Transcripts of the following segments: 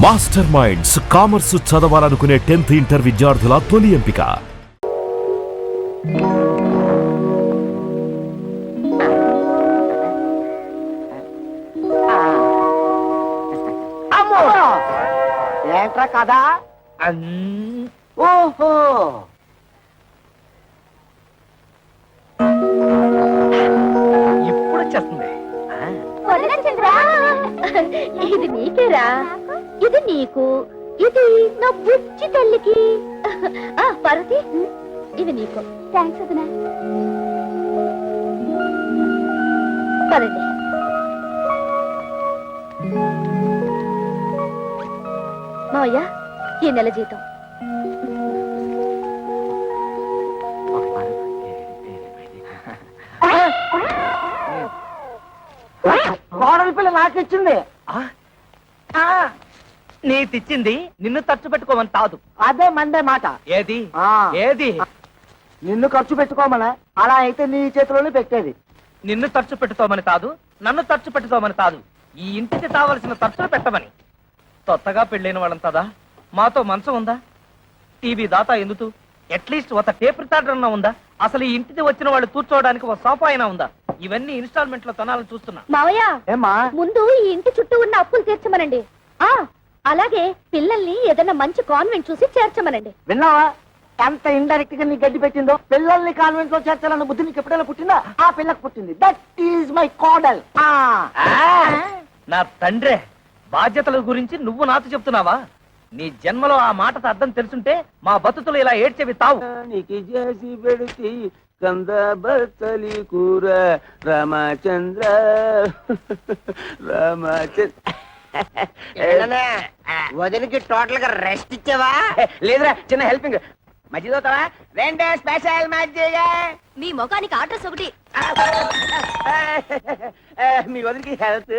Master minds commerce చదవాలనుకునే 10th inter విద్యార్థుల తొలి ఎంపిక. ఏంట్రా కదా? ఓహో, ఇప్పుడు వచ్చేస్తుంది. ఇది నీకేరా, ఇది నీకు, ఇది నా బుజ్జి తల్లికి. పార్వతి, ఇది నీకు. థ్యాంక్స్ వదినా. పదండి. మావయ్య, ఈ నెల జీతం. కోడలి పిల్ల నాకిచ్చింది. నీ తెచ్చింది నిన్ను ఖర్చు పెట్టుకోమని తాదు. అదే మండే మాట. ఏది ఆ. ఏది? నిన్ను ఖర్చు పెట్టుకోమని, అలా అయితే నీ చేతిలోనే పెట్టేది. నిన్ను ఖర్చు పెట్టుకోమని కాదు, నన్ను ఖర్చు పెట్టుకోమని కాదు, ఈ ఇంటికి కావలసిన ఖర్చులు పెట్టమని. కొత్తగా పెళ్ళైన వాళ్ళంతదా మాతో మంచం ఉందా? టీవీ దాతా ఎందుకు? అట్లీస్ట్ ఒక టేప్ రికార్డర్ అన్నా ఉందా? అసలు ఈ ఇంటికి వచ్చిన వాళ్ళు కూర్చోవడానికి ఒక సోఫా అయినా ఉందా? ఇవన్నీ ఇన్స్టాల్మెంట్ లో కొనాలని చూస్తున్నా. మావయ్య, ఏమ్మా? ముందు ఈ ఇంటి చుట్టూ ఉన్న అప్పులు తీర్చమనండి. అలాగే పిల్లల్ని ఏదైనా మంచి కాన్వెంట్ చూసి చేర్చమనండి. విన్నావా ఎంత ఇండైరెక్ట్ గా నీ గడ్డి పెట్టిందో? పిల్లల్ని కాన్వెంట్ లో చేర్చాలన్న బుద్ధి నీకు ఎప్పుడైనా పుట్టిందా? ఆ పిల్లకు పుట్టింది. దట్ ఈజ్ మై కోడల్. నా తండ్రే, బాధ్యతల గురించి నువ్వు నాతో చెప్తున్నావా? నీ జన్మలో ఆ మాటకు అర్థం తెలుసుంటే మా బతుకులు ఇలా ఏడ్చేవి తావు. నీకి చేసి పెడితే కంద బత్తలి కూర రామచంద్ర రామచంద్ర. వదిలికి టోటల్ గా రెస్ట్ ఇచ్చావా? లేదురా, చిన్న హెల్పింగ్. మజ్జిగ అవుతావా? రెండే స్పెషల్ మజ్జిగ. మీ ముఖానికి ఆర్డర్స్ ఒకటి. మీ వదిలికి హెల్త్.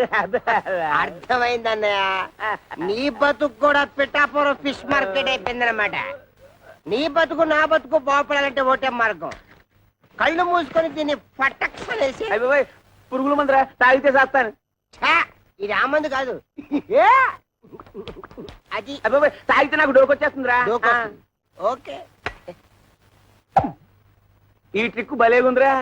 అర్థమైందన్నయ్య, నీ బతుకు కూడా పిఠాపురం ఫిష్ మార్కెట్ అయిపోయిందన్నమాట. నీ బతుకు నా బతుకు బాగుపడాలంటే ఒకటే మార్గం. కళ్ళు మూసుకొని దీన్ని పట్టక్షనేసి. అయిపోయి పురుగుల మందురా, తాగితే చేస్తాను. ఇది ఆ మందు కాదు, అది. అయిపోయి తాగితే నాకు డోకొచ్చేస్తుందిరా. ఓకే, ఈ ట్రిక్ భలేగుందిరా.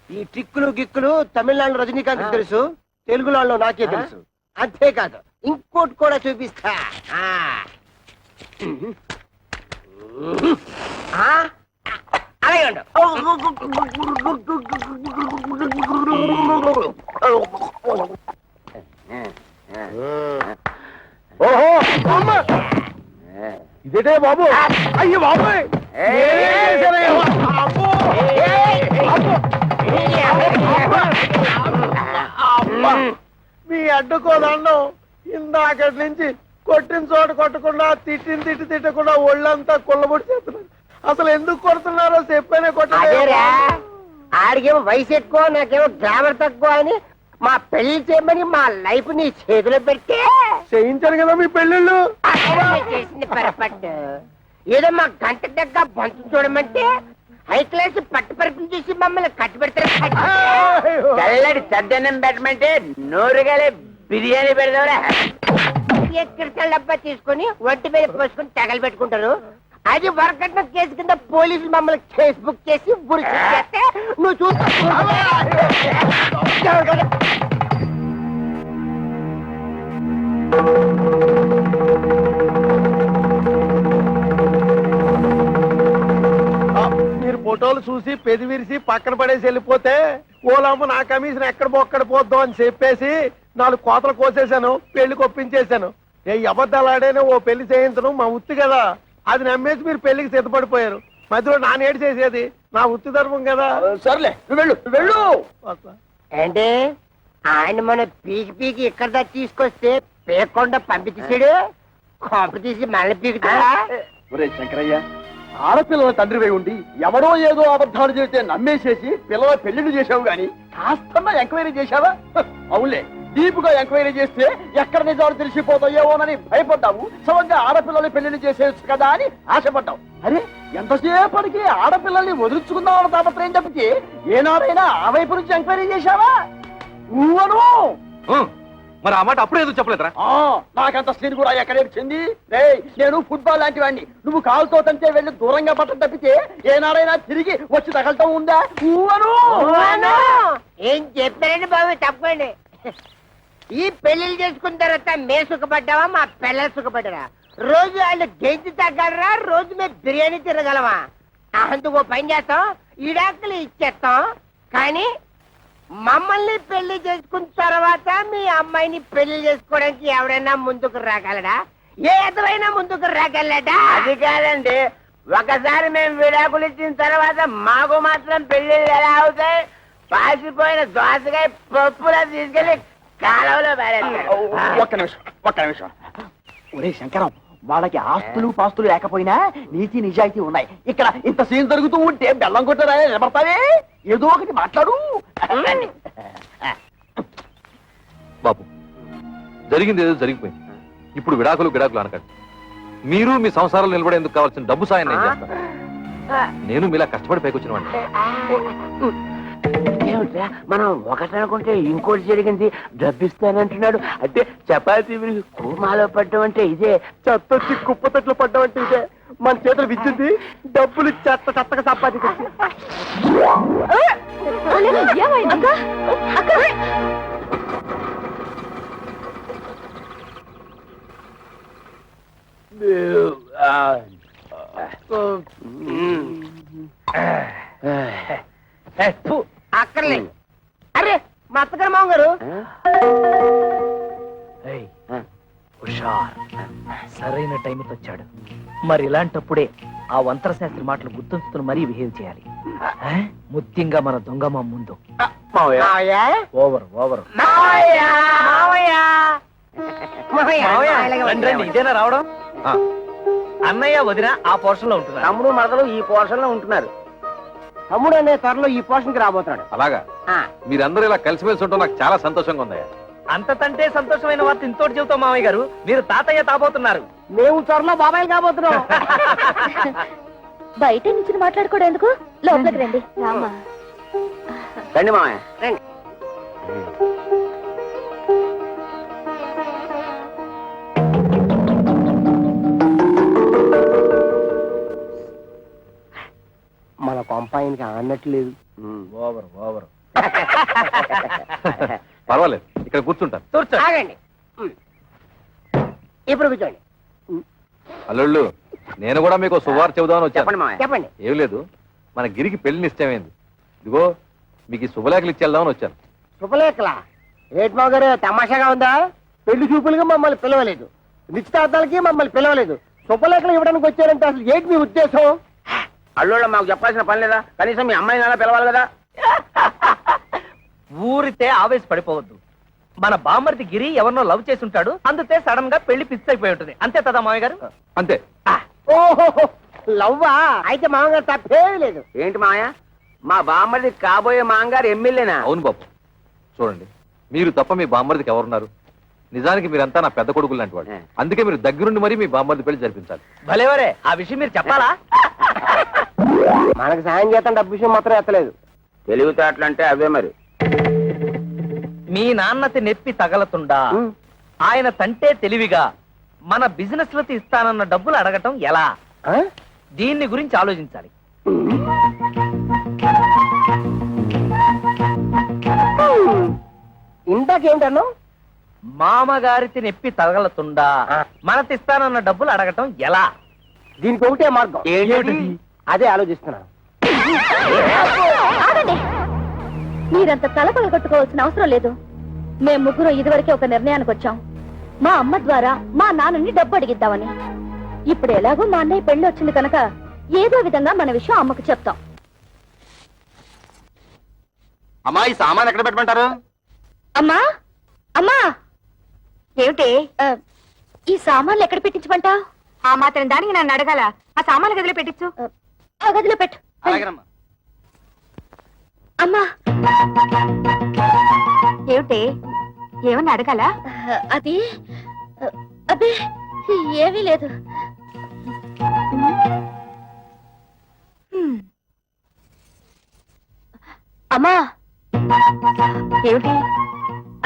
ఈ ట్రిక్కులు గిక్కులు తమిళనాడు రజనీకాంత్ తెలుసు, తెలుగులో నాకే తెలుసు. అంతేకాదు ఇంకోటి కూడా చూపిస్తా. అలాగే ఉండు. ఓహో ఇదేటే బాబు. అయ్యో బాబోయ్, మీ అడ్డుకోదండం ఇందాకటి నుంచి కొట్టిన చోట కొట్టకుండా తిట్టకుండా ఒళ్ళంతా కుళ్ళబొడి చేస్తున్నారు. అసలు ఎందుకు కొడుతున్నారో చెప్పనే అదేరా, ఆడికేమో వయసు ఎక్కువ, నాకేమో గ్లామర్ తక్కువ అని మా పెళ్లి చేయమని మా లైఫ్ నీ చేతిలో పెట్టి చేయించారు కదా మీ పెళ్ళిళ్ళు. చేసింది పొరపాటు. ఏదో మా గంట దగ్గర బంతు చూడమంటే హై క్లాస్ పట్టు పరుపులు చూసి మమ్మల్ని కట్టి పెడతారు. చల్లడి చద్దన్నం పెట్టమంటే నోరుగాలే బిర్యానీ పెడతావురా. ఎక్కడ డబ్బా తీసుకొని ఒంటి మీద పోసుకొని తగలు పెట్టుకుంటారు. అది వరకట్న కేసు కింద పోలీసులు మమ్మల్ని కేసు బుక్ చేసి బురికి చేస్తే నువ్వు చూస్తా. మీరు ఫోటోలు చూసి పెది విరిసి పక్కన పడేసి వెళ్ళిపోతే ఓలమ్మ నా కమిషన్ ఎక్కడ బొక్కడ పోద్దాం అని చెప్పేసి 4 కోతలు కోసేశాను, పెళ్లికి ఒప్పించేశాను. ఏ అబద్ధాలాడేనే ఓ పెళ్లి చేయించను మా ఉత్తి కదా. అది నమ్మేసి మీరు పెళ్లికి సిద్ధపడిపోయారు. మధ్యలో నానేడు చేసేది నా ఉత్తి ధర్మం కదా. సర్లే, నువ్వు వెళ్ళు, నువ్వు వెళ్ళు. అంటే ఆయన మన పీకి ఇక్కడ దాకా తీసుకొస్తే పేకుండా పంపించేసాడు. కాంప తీసి మళ్ళీ పీకుతాడా? ఒరే శంకరయ్య, ఆడపిల్లల తండ్రివై ఉండి ఎవడో ఏదో అబద్ధాలు చెబితే నమ్మేసేసి పిల్లల పెళ్లిళ్ళు చేశావు గాని కాస్తన్నా ఎంక్వైరీ చేశావా? అవునులే, డీప్ గా ఎంక్వైరీ చేస్తే ఎక్కడ నిజాలు తెలిసిపోతాయేమోనని భయపడ్డావు. సమంగా ఆడపిల్లల్ని పెళ్లిళ్ళు చేసేయచ్చు కదా అని ఆశపడ్డావు. అరే, ఎంతసేపటికి ఆడపిల్లల్ని వదిలించుకుందామని తాపత్రయం తప్పితే ఏనాడైనా ఆ వైపు నుంచి ఎంక్వైరీ చేశావా? నువ్వను మరి ఆ మాట అప్పుడే ఎందుకు చెప్పలేదురా? నాకంత సీన్ కూడా ఎక్కడ వచ్చింది? నేను ఫుట్బాల్ లాంటి వాడిని, నువ్వు కాలుతో తంటే వెళ్ళి దూరంగా పట్టం తప్పితే ఏనాడైనా తిరిగి వచ్చి తగలటం ఉందా? ఏం చెప్పారండి బాబు, తప్పండి. ఈ పెళ్లిళ్ళు చేసుకున్న తర్వాత మే సుఖపడ్డావా, మా పిల్లలు సుఖపడ్డారా? రోజు వాళ్ళు గెంజి తగ్గలరా, రోజు మేము బిర్యానీ తినగలమా? అందుకు పని చేస్తాం, ఈడాకులు ఇచ్చేస్తాం. కానీ మమ్మల్ని పెళ్లి చేసుకున్న తర్వాత మీ అమ్మాయిని పెళ్లి చేసుకోవడానికి ఎవడైనా ముందుకు రాగలడా? ఏ ఎదవైనా ముందుకు రాగలడా? అది కాదండి, ఒకసారి మేము విడాకులు ఇచ్చిన తర్వాత మాకు మాత్రం పెళ్లిళ్ళు ఎలా అవుతాయి? పాసిపోయిన దోసకాయ పప్పులా తీసుకెళ్లి కాలంలో పారేస్తారు. ఒక్క నిమిషం. ఒరే శంకరం, వాళ్ళకి ఆస్తులు పాస్తులు లేకపోయినా నీతి నిజాయితీ ఉన్నాయి. ఇక్కడ ఇంత సీన్ జరుగుతూ ఉంటే బెల్లం కొట్టరా నిలబడతావే? ఏదో ఒకటి మాట్లాడు. బాబు, జరిగింది ఏదో జరిగిపోయింది. ఇప్పుడు విడాకులు అనకండి. మీరు మీ సంసారాలు నిలబడేందుకు కావాల్సిన డబ్బు సాయం నేను చేస్తాను. నేను మీలా కష్టపడి పైకొచ్చిన వాడిని. ఏమిట్రా, మనం ఒకటనుకుంటే ఇంకోటి జరిగింది. డబ్బిస్తానంటున్నాడు అంటే చపాతీ కూమాలో పడ్డం అంటే ఇదే, చెత్తొచ్చి కుప్ప తట్లు పడ్డం అంటే ఇదే. మన చేతులు విద్యుంది, డబ్బులు చెత్తగా సంపాదించి. అక్కర్లేదు. అరే మా అత్తగారు మామగారు, హుషార్, సరైన టైంకి వచ్చాడు. మరి ఇలాంటప్పుడే ఆ వంతరశాస్త్రి మాటలు గుర్తుంచుకుని మరీ బిహేవ్ చేయాలి. ముఖ్యంగా మన దొంగమ్మ ముందు. ఓవర్ ఇదేనా రావడం? అన్నయ్య వదిన ఆ పోర్షన్ లో ఉంటున్నారు, తమ్ముడు మరదలు ఈ పోర్షన్ లో ఉంటున్నారు. తమ్ముడు అనే త్వరలో ఈ పోర్షన్ కి రాబోతున్నాడు. అలాగా? మీరందరూ ఇలా కలిసిమెలిసి ఉంటాం నాకు చాలా సంతోషంగా ఉందయ్యా. అంతకంటే సంతోషమైన వార్త ఇంతోటి చెబుతాం మామయ్య గారు, మీరు తాతయ్య తాబోతున్నారు. మేము త్వరలో బాబాయ్ కాబోతున్నాం. బయట నుంచి మాట్లాడుకోవడం ఎందుకు, లోపలికి రండి. రామా, రండి మామయ్య రండి. మన కొంపాయనికి అన్నట్లేదు. ఓవర్ పర్వాలేదు, ఇక్కడ కూర్చుంటాను. ఆగండి, ఇప్పుడు కూర్చోండి. అల్లుళ్ళు, నేను కూడా మీకు శుభవార్త చెబుదామని వచ్చాను. చెప్పండి. ఏం లేదు, మన గిరికి పెళ్లి నిశ్చయమైంది. ఇదిగో మీకు ఈ శుభలేఖలు ఇచ్చేద్దామని వచ్చాను. శుభలేఖలా? రేట్ మావ గారు తమాషాగా ఉందా? పెళ్లి చూపులుగా మమ్మల్ని పిలవలేదు, నిశ్చితార్థాలకి మమ్మల్ని పిలవలేదు, శుభలేఖలు ఇవ్వడానికి వచ్చారంటే అసలు ఏంటి మీ ఉద్దేశం? అల్లుళ్ళ మాకు చెప్పాల్సిన పని లేదా? కనీసం మీ అమ్మాయి నాన్న పిలవాలి కదా. ఊరితే ఆవేశపడిపోవద్దు. మన బామ్మర్ది గిరి ఎవరినో లవ్ చేసి ఉంటాడు, అందుకే సడన్ గా పెళ్లి ఫిక్స్ అయిపోయి ఉంటుంది. అంతే కదా మామయ్య గారు? అంతే. ఓహో, లవ్వా? అయితే మామగారు తప్పేమీ లేదు. ఏంటి మాయ, మా బామ్మది కాబోయే మాంగారు ఎమ్మెల్యేనా? అవును బాబు, చూడండి, మీరు తప్ప మీ బామ్మర్దికి ఎవరున్నారు? నిజానికి మీరంతా నా పెద్ద కొడుకులు లాంటి వాడు. అందుకే మీరు దగ్గరుండి మరీ మీ బామ్మర్ది పెళ్లి జరిపించాలి. భలేవరే, ఆ విషయం మీరు చెప్పాలా? మనకు సాయం చేస్తాం, డబ్బు విషయం మాత్రం ఎత్తలేదు. తెలివితేటలంటే అవే మరి. మీ నాన్నతి నెప్పి తగలతుండా ఆయన తంటే తెలివిగా మన బిజినెస్ లకి ఇస్తానన్న డబ్బులు అడగటం ఎలా? దీన్ని గురించి ఆలోచించాలి. ఇందాకేంటన్నా? మామగారికి నెప్పి తగలతుండా మనతిస్తానన్న డబ్బులు అడగటం ఎలా? దీనికి ఒకటే మార్గం. అదే ఆలోచిస్తున్నాను. ఆగండి, మీరంత తలపగ కొట్టుకోవాల్సిన అవసరం లేదు. మేము ముగ్గురు ఇదివరకే ఒక నిర్ణయానికి వచ్చాం. మా అమ్మ ద్వారా మా నాన్నని డబ్బు అడిగిద్దామని. ఇప్పుడు ఎలాగో మా అన్నయ్య పెళ్లి వచ్చింది కనుక ఏదో విధంగా మన విషయం అమ్మకు చెప్తాం. అమ్మా, ఈ సామాన్ ఎక్కడ పెట్టమంటారు? అమ్మా, అమ్మా, ఏమిటి ఈ సామాన్లు ఎక్కడ పెట్టించమంటా? ఆ మాత్రం దానికి నన్ను అడగాల? ఆ సామాన్లు గదిలో పెట్టించు. ఆ గదిలో పెట్టు. అమ్మా, ఏమిటి, ఏమన్నా అడగాల? అది అబ్బే ఏమీ లేదు. అమ్మా, ఏమిటి?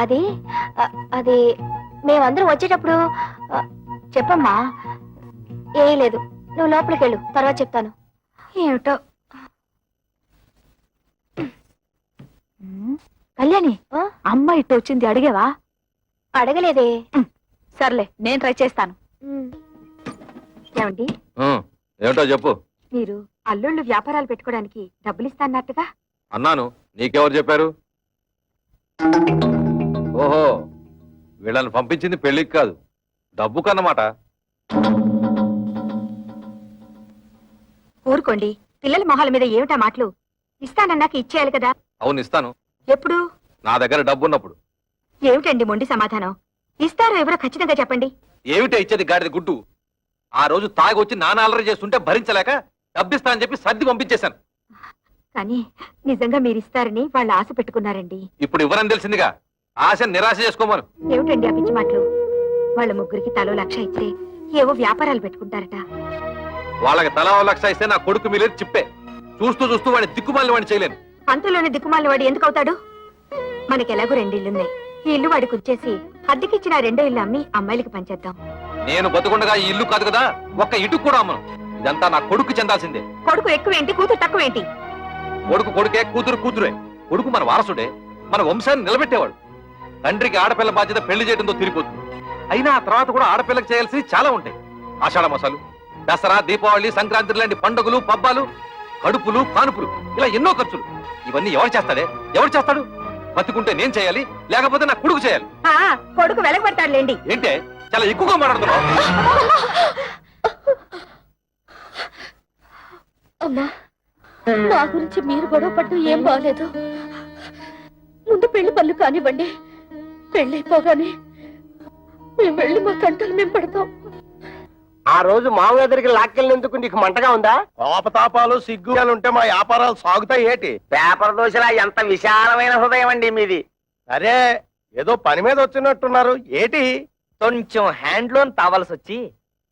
అది అది మేమందరం వచ్చేటప్పుడు చెప్పమ్మా. ఏం లేదు, నువ్వు లోపలికి వెళ్ళు, తర్వాత చెప్తాను. ఏమిటో. కళ్యాణి, అమ్మ ఇట్టు వచ్చింది, అడిగేవా? అడగలేదే. సర్లే, నేను ట్రై చేస్తాను. ఏమండి, ఏమిటో చెప్పు. మీరు అల్లుళ్ళు వ్యాపారాలు పెట్టుకోవడానికి డబ్బులు ఇస్తాన్నట్టుగా. అన్నాను, నీకెవరు చెప్పారు? ఓహో, వీళ్ళని పంపించింది పెళ్లికి కాదు, డబ్బు కన్నమాట. ఊరుకోండి, పిల్లల మొహాల మీద ఏమిటా మాటలు? ఇస్తానన్నాక ఇచ్చేయాలి కదా. అవును, ఇస్తాను. ఎప్పుడు? నా దగ్గర డబ్బు ఉన్నప్పుడు. ఏమిటండి మొండి సమాధానం? ఇస్తారో ఎవరో ఖచ్చితంగా చెప్పండి. ఏమిటో ఇచ్చేది గాడిద గుడ్డు. ఆ రోజు తాగి వచ్చి నాన్న అల్లరి చేస్తుంటే భరించలేక డబ్బిస్తా అని చెప్పి సర్ది పంపించేశాను. కానీ నిజంగా మీరు ఇస్తారని వాళ్ళు ఆశ పెట్టుకున్నారండి. ఇప్పుడు ఇవ్వరని తెలిసిందిగా, ఆశ నిరాశ చేసుకోమను. ఏమిటండి ఆ పిచ్చి మాటలు? వాళ్ళ ముగ్గురికి తలో 1,00,000 ఇస్తే ఏవో వ్యాపారాలు పెట్టుకుంటారట. వాళ్ళకి తలా 1,00,000 ఇస్తే నా కొడుకు మీలేదు చిప్పే. చూస్తూ చూస్తూ వాడిని దిక్కుమాలిన వాడిని చేయలేను. అంతలోనే దిక్కుమాలిన వాడు ఎందుకు అవుతాడు? మనకి ఎలాగో 2 ఇళ్లున్నాయి. ఈ ఇల్లు వాడికి వచ్చేసి అద్దెకిచ్చిన 2వ ఇల్లు అమ్మి అమ్మాయిలకి పంచేద్దాం. నేను బతుకుండగా ఈ ఇల్లు కాదు కదా, ఒక్క ఇటు కూడా అమ్మను. ఇదంతా నా కొడుకు చెందాల్సిందే. కొడుకు ఎక్కువేంటి, కూతురు తక్కువేంటి? కొడుకు కొడుకే, కూతురు కూతురే. కొడుకు మన వారసుడే, మన వంశాన్ని నిలబెట్టేవాడు. తండ్రికి ఆడపిల్ల బాధ్యత పెళ్లి చేయడంతో తిరిగిపోతుంది. అయినా ఆ తర్వాత కూడా ఆడపిల్లకి చేయాల్సి చాలా ఉంటాయి. ఆషాఢ మాసాలు, దసరా, దీపావళి, సంక్రాంతి లాంటి పండుగలు, పబ్బాలు, కడుపులు, కానుపులు, ఇలా ఎన్నో ఖర్చులు. ఇవన్నీ ఎవరు చేస్తాడే? ఎవరు చేస్తాడు? బతికుంటే నేను చేయాలి, లేకపోతే నా కొడుకు చేయాలి. కొడుకు వెలగబడతాడులేండి. ఏంటే చాలా ఎక్కువగా మాట్లాడుతున్నావు? అమ్మా, మా గురించి మీరు గొడవ పడ్డం ఏం బాగలేదు. ముందు పెళ్లి పనులు కానివ్వండి, పెళ్ళైపోగానే మేము వెళ్ళి మా కంటలు మేము పడతాం. ఆ రోజు మామూలు దగ్గరికి లాక్కెళ్ళినందుకు నీకు మంటగా ఉందా? కోపతాపాలు సిగ్గులు ఉంటే మా వ్యాపారాలు సాగుతాయి ఏటి? పేపర్ దోశలా ఎంత విశాలమైన హృదయం అండి మీది. అరే, ఏదో పని మీద వచ్చినట్టున్నారు ఏటి? కొంచెం హ్యాండ్ లోన్ తావాల్సి వచ్చి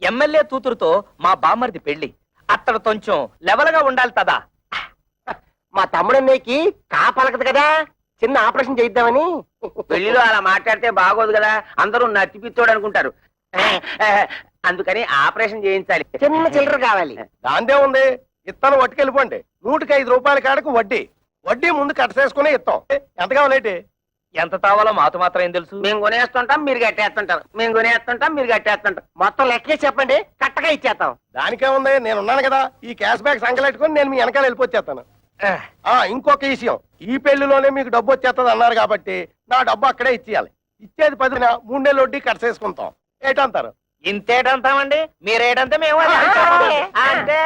ఎమ్మెల్యే కూతురుతో మా బామ్మర్ది పెళ్లి. అతడు కొంచెం లెవెల్ గా ఉండాలి కదా. మా తమ్ముడన్నయ్యకి కాపలకదు కదా, చిన్న ఆపరేషన్ చేయిద్దామని. పెళ్లిలో అలా మాట్లాడితే బాగోదు కదా, అందరూ నత్తిపిత్తోడు అనుకుంటారు. అందుకని ఆపరేషన్ చేయించాలి, చిన్న చిల్లర కావాలి. దాందే ఉంది, ఇత్తనం పట్టుకెళ్ళిపోండి. 105 రూపాయల కాడకు వడ్డీ. వడ్డీ ముందు కట్టసేసుకునే ఇస్తాం. ఎంత కావాలేటి? ఎంత తావాలో మాతో మాత్రం ఏం తెలుసు? మేము కొనేస్తుంటాం, మీరు కట్టేస్తుంటారు. మేము కొనేస్తుంటాం, మీరు కట్టేస్తుంటాం. మొత్తం లెక్కే చెప్పండి, కట్టగా ఇచ్చేస్తాం. దానికేముంది, నేను ఉన్నాను కదా. ఈ క్యాష్ బ్యాక్ సంకలెట్టుకుని నేను మీ వెనకాల వెళ్ళిపోతాను. ఇంకొక విషయం, ఈ పెళ్లిలోనే మీకు డబ్బు వచ్చేస్తుంది అన్నారు కాబట్టి నా డబ్బు అక్కడే ఇచ్చేయాలి. ఇచ్చేది 10 3 నెలలు వడ్డీ కట్టసేసుకుంటాం. ఏటంటారు? ఇంతేటంతామండి, మీరేటంటే మేము అంటే.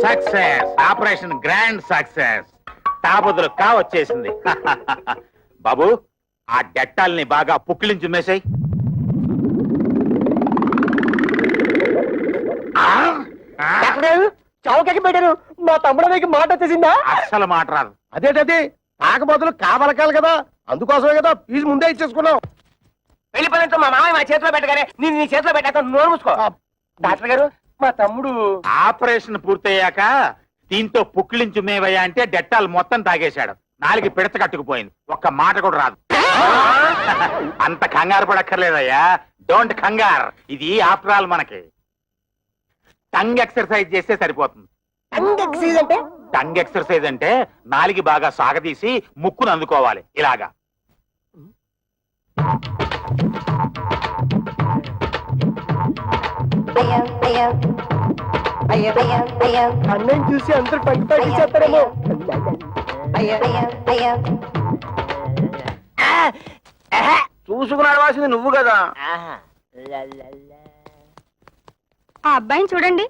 Success, operation grand success. తాబుదులు కా వచ్చేసింది. బాబు, ఆ డెట్టాల్ని బాగా పుక్కిలించి మేసాయి. చౌకకి పెట్టారు. మా తమ్ముడికి మాట వచ్చేసిందా? అస్సలు మాట రాదు. అదేటది, తాక బదులు కావలకాలి కదా, అందుకోసమే కదా ఫీజు ముందే ఇచ్చేసుకున్నాం. పెళ్లి పనులతో మా మామయ్య మా చేతిలో పెట్టగానే నేను నీ చేతిలో పెట్టాక నోరు మూసుకో. డాక్టర్ గారు, మా తమ్ముడు ఆపరేషన్ పూర్తయ్యాక దీంతో పుక్కిలించు మేవయ్యా అంటే డెట్టాల్ మొత్తం తాగేశాడు. 4 పిడత కట్టుకుపోయింది, ఒక్క మాట కూడా రాదు. అంత కంగారు పడక్కర్లేదయ్యా, డోంట్ కంగార్. ఇది ఆఫ్టర్ ఆల్ మనకి టంగ్ ఎక్సర్సైజ్ చేస్తే సరిపోతుంది. అంటే టంగ్ ఎక్సర్సైజ్ అంటే నాలికి బాగా సాగదీసి ముక్కును అందుకోవాలి ఇలాగా. అన్నయ్య చూసి అందరూ టంగ్ టంగ్ చేస్తారేమో. చూసుకుని అడవాల్సింది నువ్వు కదా. ఆ అబ్బాయిని చూడండి,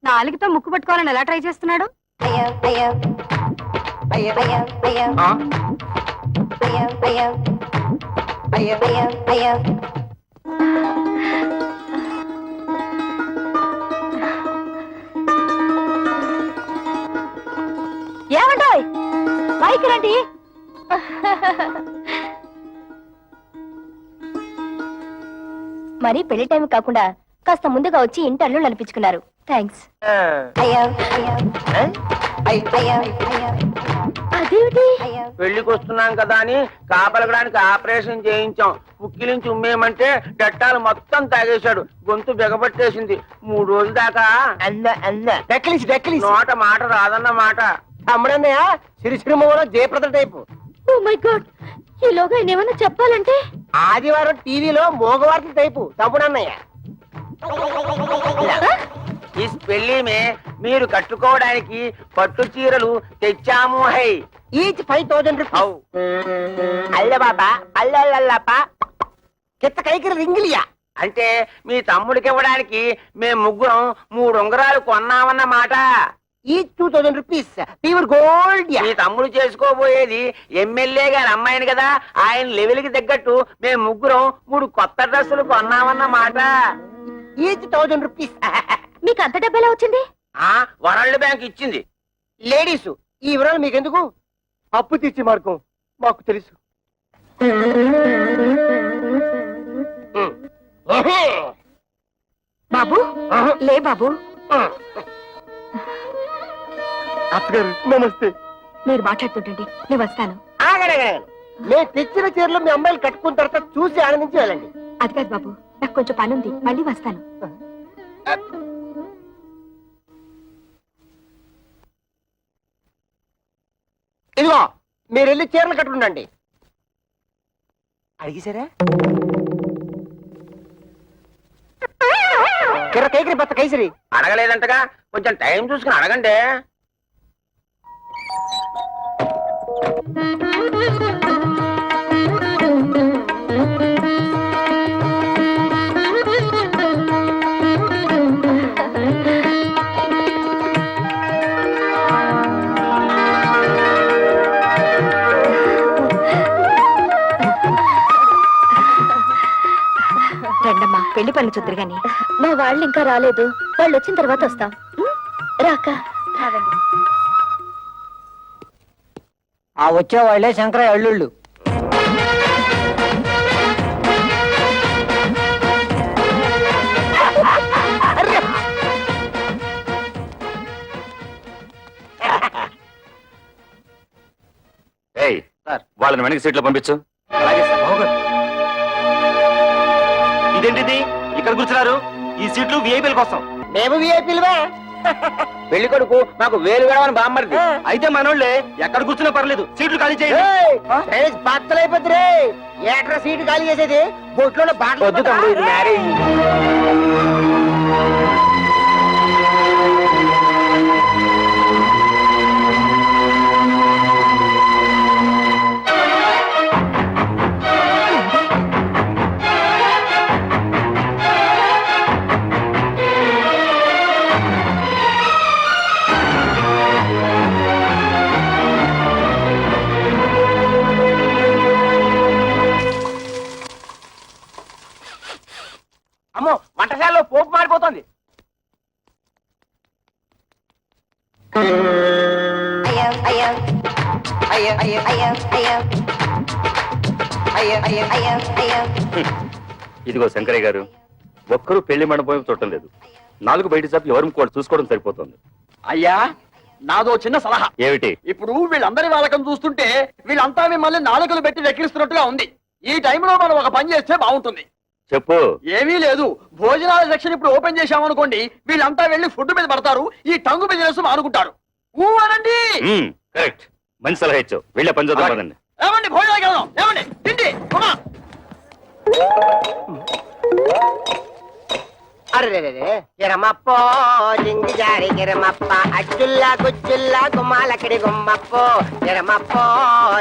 4తో ముక్కు పట్టుకోవాలని ఎలా ట్రై చేస్తున్నాడు. ఏమంటాయ్, పైకి రండి. మరి పెళ్లి టైం కాకుండా కాస్త ముందుగా వచ్చి ఇంటర్లు నడిపించుకున్నారు. థ్యాంక్స్. ఇదేమిటి? పెళ్లికి వస్తున్నాం కదా అని కాపలగడానికి ఆపరేషన్ చేయించాం. పుక్కిలించి ఉమ్మేయమంటే డట్టాలు మొత్తం తాగేశాడు. గొంతు బిగబట్టేసింది. 3 రోజుల దాకా నోట మాట రాదన్న మాట. తమ్ముడన్నయ్య సిరిసిరిమూల Jayaprada type. Oh my god, ఈలోగా ఆయన ఏమైనా చెప్పాలంటే ఆదివారం టీవీలో మోగవార్తల టైపు తమ్ముడన్నయ్య. ఈ పెళ్లి మీరు కట్టుకోవడానికి పట్టు చీరలు తెచ్చాము. High each 5000 rupees. అల్ల బాబా అల్లల్లప్ప కిత్త కైకిరి రింగిలియా అంటే మీ తమ్ముడికి ఇవ్వడానికి మేము ముగ్గురం 3 ఉంగరాలు కొన్నామన్నమాట. ఈ 2000 రూపీస్ ప్యూర్ గోల్డ్. మీ తమ్ముడు చేసుకోబోయేది ఎమ్మెల్యే గారి అమ్మాయిని కదా, ఆయన లెవెల్ కి తగ్గట్టు మేము ముగ్గురం 3 కొత్త డ్రెస్సులు కొన్నామన్నమాట. Each 1000 rupees. మీకు అంత డబ్బు ఎలా వచ్చింది? వరల్డ్ బ్యాంక్ ఇచ్చింది. లేడీస్ ఈ వివరాలు మీకెందుకు? అప్పు తీర్చి మార్గం మాకు తెలుసు. బాబు లే బాబు. అత్తగారు నమస్తే. మీరు మాట్లాడుతుంటండి, నేను వస్తాను. మేము తెచ్చిన చీరలు మీ అమ్మాయిలు కట్టుకున్న తర్వాత చూసి ఆనందించి వెళ్ళండి. అది కాదు బాబు, నాకు కొంచెం పని ఉంది, మళ్ళీ వస్తాను. ఇదిగో మీరు వెళ్ళి చీరలు కట్టుకుండండి. అడిగిసారా? కిర కేకరి బత్త కైసరి అడగలేదంటగా, కొంచెం టైం చూసుకుని అడగండి. రండమ్మా, పెళ్లి పనులు చూద్దరు గాని. మా వాళ్ళు ఇంకా రాలేదు, వాళ్ళు వచ్చిన తర్వాత వస్తాం. రాక ఆ వచ్చే వాళ్ళే శంకరయ్య అల్లుళ్ళు. ఏయ్ వాళ్ళని వెనక సీట్లో పంపించు. ఇదేంటిది ఇక్కడ కూర్చున్నారు? ఈ సీట్లు విఐపీల కోసం. మేము విఐపీలువే. పెళ్లి కొడుకు మాకు వేలు వేడమని బామ్మరిది. అయితే మనోళ్ళే ఎక్కడ కూర్చున్నా పర్లేదు, సీట్లు ఖాళీ చేయండి. బత్తలైపోతురే. ఏట్రా సీటు ఖాళీ చేసేది? బొట్లో బాటలు వద్దు తమ్ముడు, ఇది మ్యారేజ్. అమ్మో, వంటశాలలో పోపు మారిపోతుంది. ఇదిగో శంకరయ్య గారు, ఒక్కరూ పెళ్లి మండపం చూడటం లేదు. 4 బయట చాపి ఎవరు కూడా చూసుకోవడం సరిపోతుంది. అయ్యా నాదో చిన్న సలహా. ఏమిటి? ఇప్పుడు వీళ్ళందరి వాళ్ళకం చూస్తుంటే వీళ్ళంతా మిమ్మల్ని నాలుకలు పెట్టి వెక్కిరిస్తున్నట్టుగా ఉంది. ఈ టైంలో మనం ఒక పని చేస్తే బాగుంటుంది. చెప్పు. ఏమీ లేదు, భోజనాల సెక్షన్ ఇప్పుడు ఓపెన్ చేశామనుకోండి, వీళ్ళంతా వెళ్ళి ఫుడ్ మీద పడతారు, ఈ టంగు బిజినెస్ అనుకుంటారు. అనండి. కరెక్ట్, మంచి సలహా ఇచ్చావు. వెళ్ళే పని చూద్దాం పదండి. ఏమండి, భోజనానికి వెళ్దాం. ఏమండి, తిండి. అరే కిరమప్పో జింగి జారి కిరమప్ప అచ్చుల్లా గుచ్చుల్లా గుమ్మాలక్కడి గుమ్మప్పో కిరమప్పో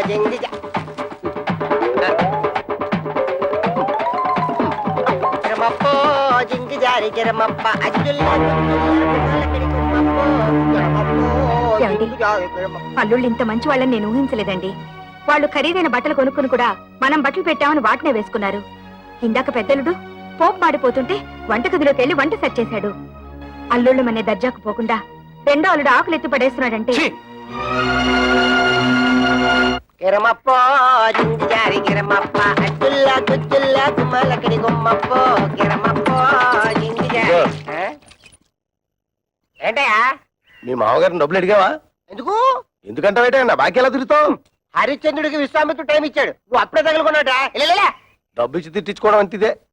జింగి కిరమప్పో జింగి జారి కిరమప్ప అచ్చుల్లా గుమ్మాలక్కడి గుమ్మప్పో కిరమప్పో. అల్లుళ్ళు ఇంత మంచి వాళ్ళని నేను ఊహించలేదండి. వాళ్ళు ఖరీదైన బట్టలు కొనుక్కుని కూడా మనం బట్టలు పెట్టామని వాటినే వేసుకున్నారు. ఇందాక పెద్దలుడు పోపు మాడిపోతుంటే వంటగదిలోకి వెళ్లి వంట సెట్ చేశాడు. అల్లుళ్ళు మనే దర్జాకు పోకుండా రెండో అల్లుడు ఆకులు ఎత్తి పడేస్తున్నాడంటే. కిరమప్పో జింగి జారి కిరమప్ప అచ్చుల్లా గుచ్చుల్లా గుమ్మాలక్కడి గుమ్మప్పో కిరమప్పో జింగి జారి. ఏంటయ్యా, మీ మామగారిని డబ్బులు అడిగావా? ఎందుకు? ఎందుకంటే నా బాకీ ఎలా తిరుగుతావు? హరిశ్చంద్రుడికి విశ్వామిత్రుడు టైం ఇచ్చాడు, నువ్వు అప్పుడే తగులుకున్నావుట. డబ్బు ఇచ్చి తిట్టించుకోవడం అంతిదే.